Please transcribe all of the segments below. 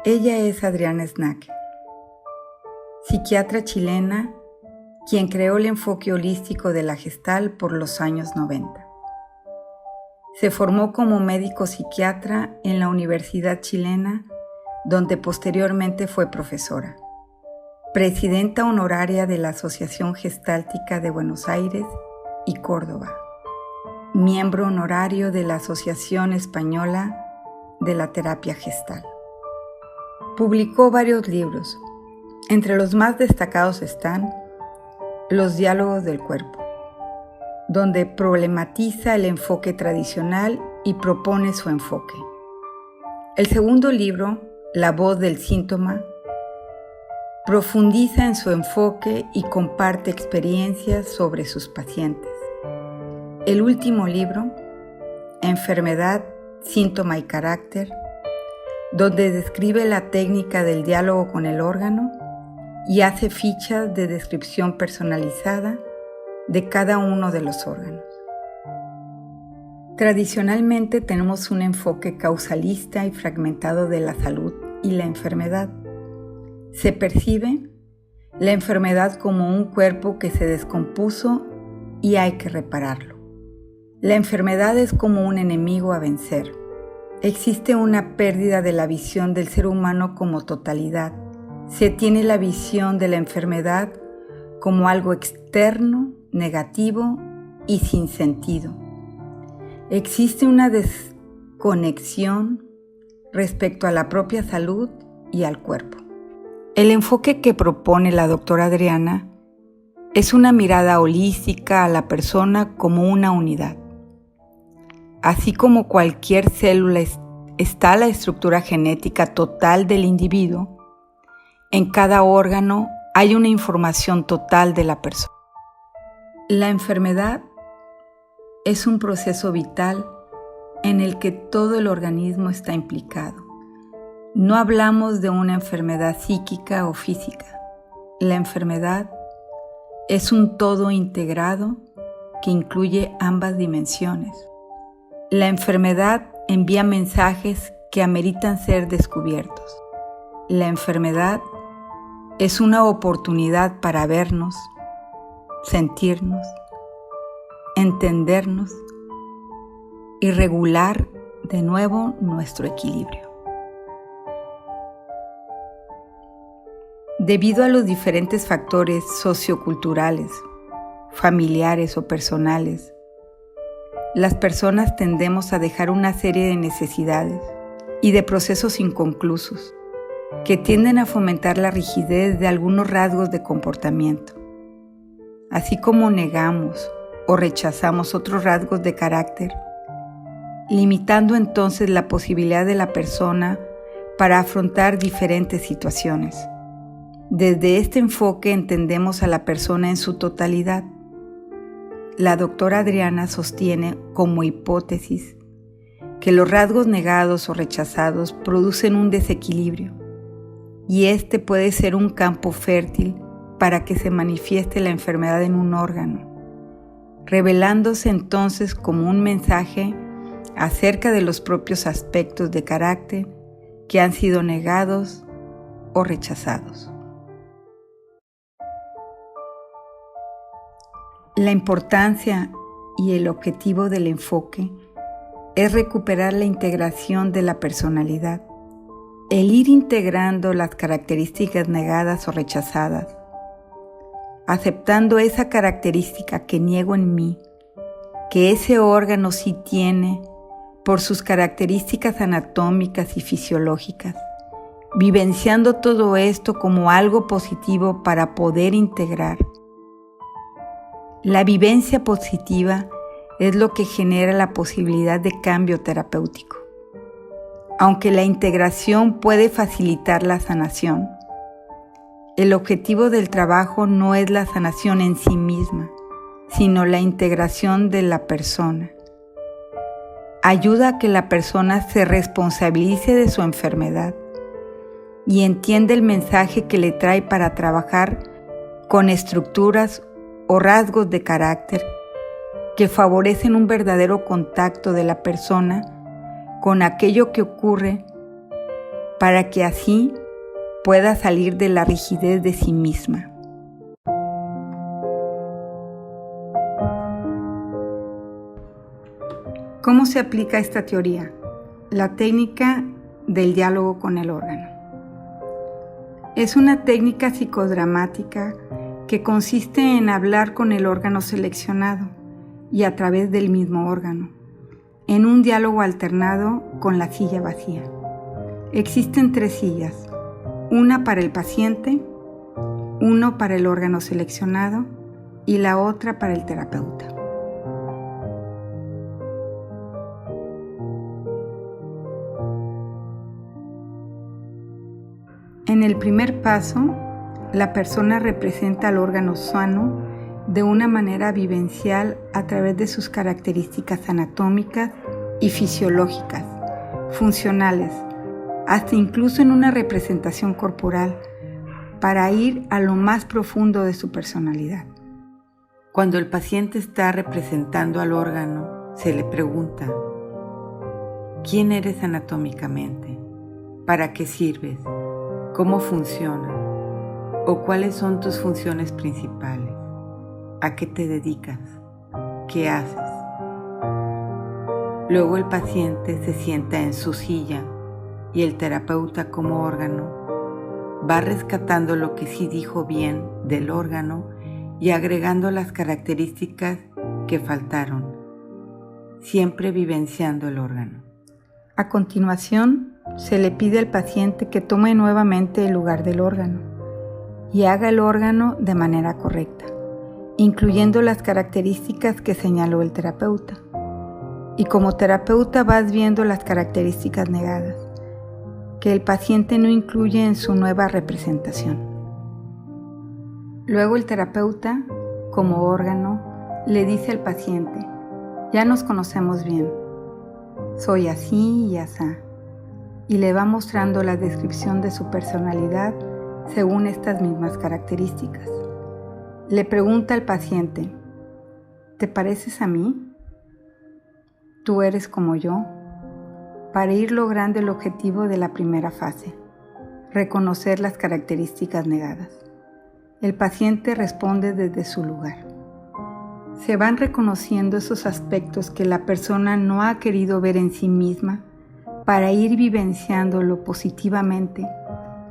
Ella es Adriana Snaque, psiquiatra chilena, quien creó el enfoque holístico de la Gestalt por los años 90. Se formó como médico psiquiatra en la Universidad Chilena, donde posteriormente fue profesora, presidenta honoraria de la Asociación Gestáltica de Buenos Aires y Córdoba, miembro honorario de la Asociación Española de la Terapia Gestal. Publicó varios libros. Entre los más destacados están Los diálogos del cuerpo, donde problematiza el enfoque tradicional y propone su enfoque. El segundo libro, La voz del síntoma, profundiza en su enfoque y comparte experiencias sobre sus pacientes. El último libro, Enfermedad, síntoma y carácter, donde describe la técnica del diálogo con el órgano y hace fichas de descripción personalizada de cada uno de los órganos. Tradicionalmente tenemos un enfoque causalista y fragmentado de la salud y la enfermedad. Se percibe la enfermedad como un cuerpo que se descompuso y hay que repararlo. La enfermedad es como un enemigo a vencer. Existe una pérdida de la visión del ser humano como totalidad. Se tiene la visión de la enfermedad como algo externo, negativo y sin sentido. Existe una desconexión respecto a la propia salud y al cuerpo. El enfoque que propone la doctora Adriana es una mirada holística a la persona como una unidad. Así como cualquier célula está la estructura genética total del individuo, en cada órgano hay una información total de la persona. La enfermedad es un proceso vital en el que todo el organismo está implicado. No hablamos de una enfermedad psíquica o física. La enfermedad es un todo integrado que incluye ambas dimensiones. La enfermedad envía mensajes que ameritan ser descubiertos. La enfermedad es una oportunidad para vernos, sentirnos, entendernos y regular de nuevo nuestro equilibrio. Debido a los diferentes factores socioculturales, familiares o personales, las personas tendemos a dejar una serie de necesidades y de procesos inconclusos que tienden a fomentar la rigidez de algunos rasgos de comportamiento, así como negamos o rechazamos otros rasgos de carácter, limitando entonces la posibilidad de la persona para afrontar diferentes situaciones. Desde este enfoque entendemos a la persona en su totalidad. La doctora Adriana sostiene como hipótesis que los rasgos negados o rechazados producen un desequilibrio y este puede ser un campo fértil para que se manifieste la enfermedad en un órgano, revelándose entonces como un mensaje acerca de los propios aspectos de carácter que han sido negados o rechazados. La importancia y el objetivo del enfoque es recuperar la integración de la personalidad, el ir integrando las características negadas o rechazadas, aceptando esa característica que niego en mí, que ese órgano sí tiene por sus características anatómicas y fisiológicas, vivenciando todo esto como algo positivo para poder integrar. La vivencia positiva es lo que genera la posibilidad de cambio terapéutico. Aunque la integración puede facilitar la sanación, el objetivo del trabajo no es la sanación en sí misma, sino la integración de la persona. Ayuda a que la persona se responsabilice de su enfermedad y entienda el mensaje que le trae para trabajar con estructuras o rasgos de carácter que favorecen un verdadero contacto de la persona con aquello que ocurre para que así pueda salir de la rigidez de sí misma. ¿Cómo se aplica esta teoría? La técnica del diálogo con el órgano. Es una técnica psicodramática que consiste en hablar con el órgano seleccionado y a través del mismo órgano, en un diálogo alternado con la silla vacía. Existen 3 sillas, una para el paciente, uno para el órgano seleccionado y la otra para el terapeuta. En el primer paso, la persona representa al órgano sano de una manera vivencial a través de sus características anatómicas y fisiológicas, funcionales, hasta incluso en una representación corporal, para ir a lo más profundo de su personalidad. Cuando el paciente está representando al órgano, se le pregunta: ¿quién eres anatómicamente? ¿Para qué sirves? ¿Cómo funciona? ¿O cuáles son tus funciones principales? ¿A qué te dedicas? ¿Qué haces? Luego el paciente se sienta en su silla y el terapeuta, como órgano, va rescatando lo que sí dijo bien del órgano y agregando las características que faltaron, siempre vivenciando el órgano. A continuación, se le pide al paciente que tome nuevamente el lugar del órgano y haga el órgano de manera correcta, incluyendo las características que señaló el terapeuta. Y como terapeuta vas viendo las características negadas, que el paciente no incluye en su nueva representación. Luego el terapeuta, como órgano, le dice al paciente: ya nos conocemos bien, soy así y asá, y le va mostrando la descripción de su personalidad según estas mismas características. Le pregunta al paciente: ¿te pareces a mí? ¿Tú eres como yo? Para ir logrando el objetivo de la primera fase, reconocer las características negadas. El paciente responde desde su lugar. Se van reconociendo esos aspectos que la persona no ha querido ver en sí misma para ir vivenciándolo positivamente,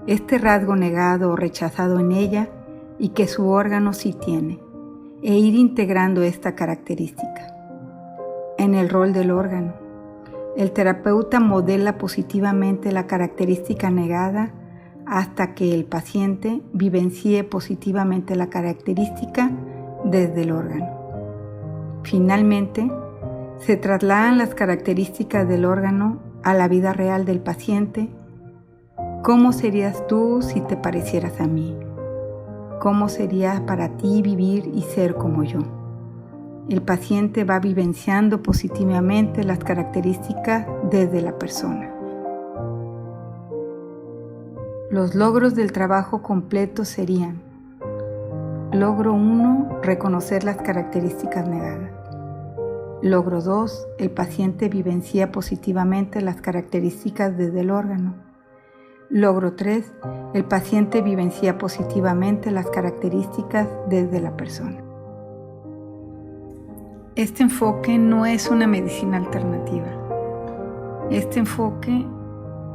este rasgo negado o rechazado en ella y que su órgano sí tiene, e ir integrando esta característica. En el rol del órgano, el terapeuta modela positivamente la característica negada hasta que el paciente vivencie positivamente la característica desde el órgano. Finalmente, se trasladan las características del órgano a la vida real del paciente. ¿Cómo serías tú si te parecieras a mí? ¿Cómo sería para ti vivir y ser como yo? El paciente va vivenciando positivamente las características desde la persona. Los logros del trabajo completo serían: logro 1, reconocer las características negadas. Logro 2, el paciente vivencia positivamente las características desde el órgano. Logro 3, el paciente vivencia positivamente las características desde la persona. Este enfoque no es una medicina alternativa. Este enfoque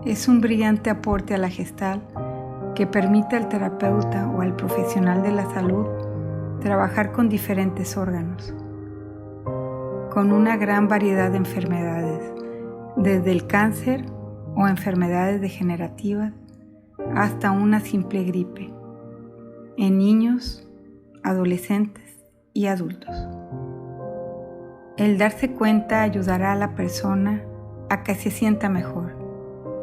es un brillante aporte a la Gestalt que permite al terapeuta o al profesional de la salud trabajar con diferentes órganos, con una gran variedad de enfermedades, desde el cáncer o enfermedades degenerativas hasta una simple gripe, en niños, adolescentes y adultos. El darse cuenta ayudará a la persona a que se sienta mejor,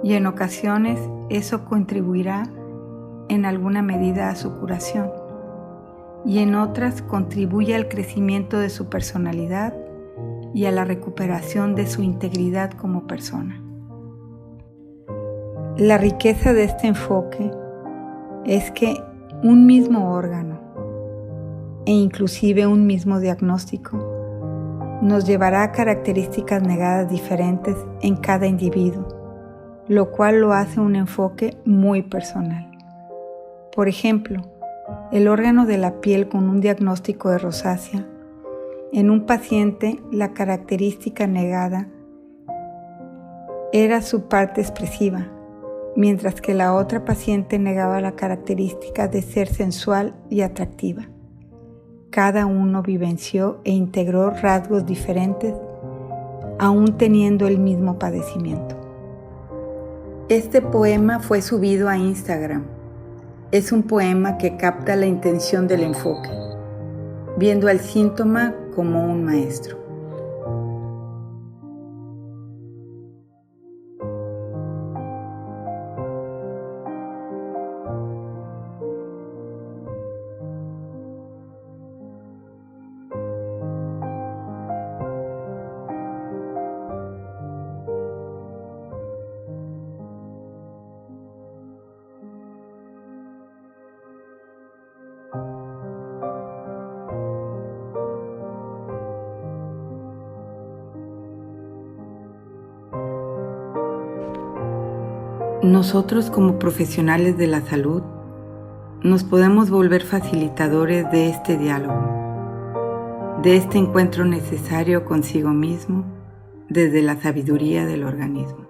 y en ocasiones eso contribuirá en alguna medida a su curación, y en otras contribuye al crecimiento de su personalidad y a la recuperación de su integridad como persona. La riqueza de este enfoque es que un mismo órgano e inclusive un mismo diagnóstico nos llevará a características negadas diferentes en cada individuo lo cual lo hace un enfoque muy personal. Por ejemplo, el órgano de la piel con un diagnóstico de rosácea. En un paciente, la característica negada era su parte expresiva, mientras que la otra paciente negaba la característica de ser sensual y atractiva. Cada uno vivenció e integró rasgos diferentes, aún teniendo el mismo padecimiento. Este poema fue subido a Instagram. Es un poema que capta la intención del enfoque, viendo al síntoma como un maestro. Nosotros como profesionales de la salud nos podemos volver facilitadores de este diálogo, de este encuentro necesario consigo mismo desde la sabiduría del organismo.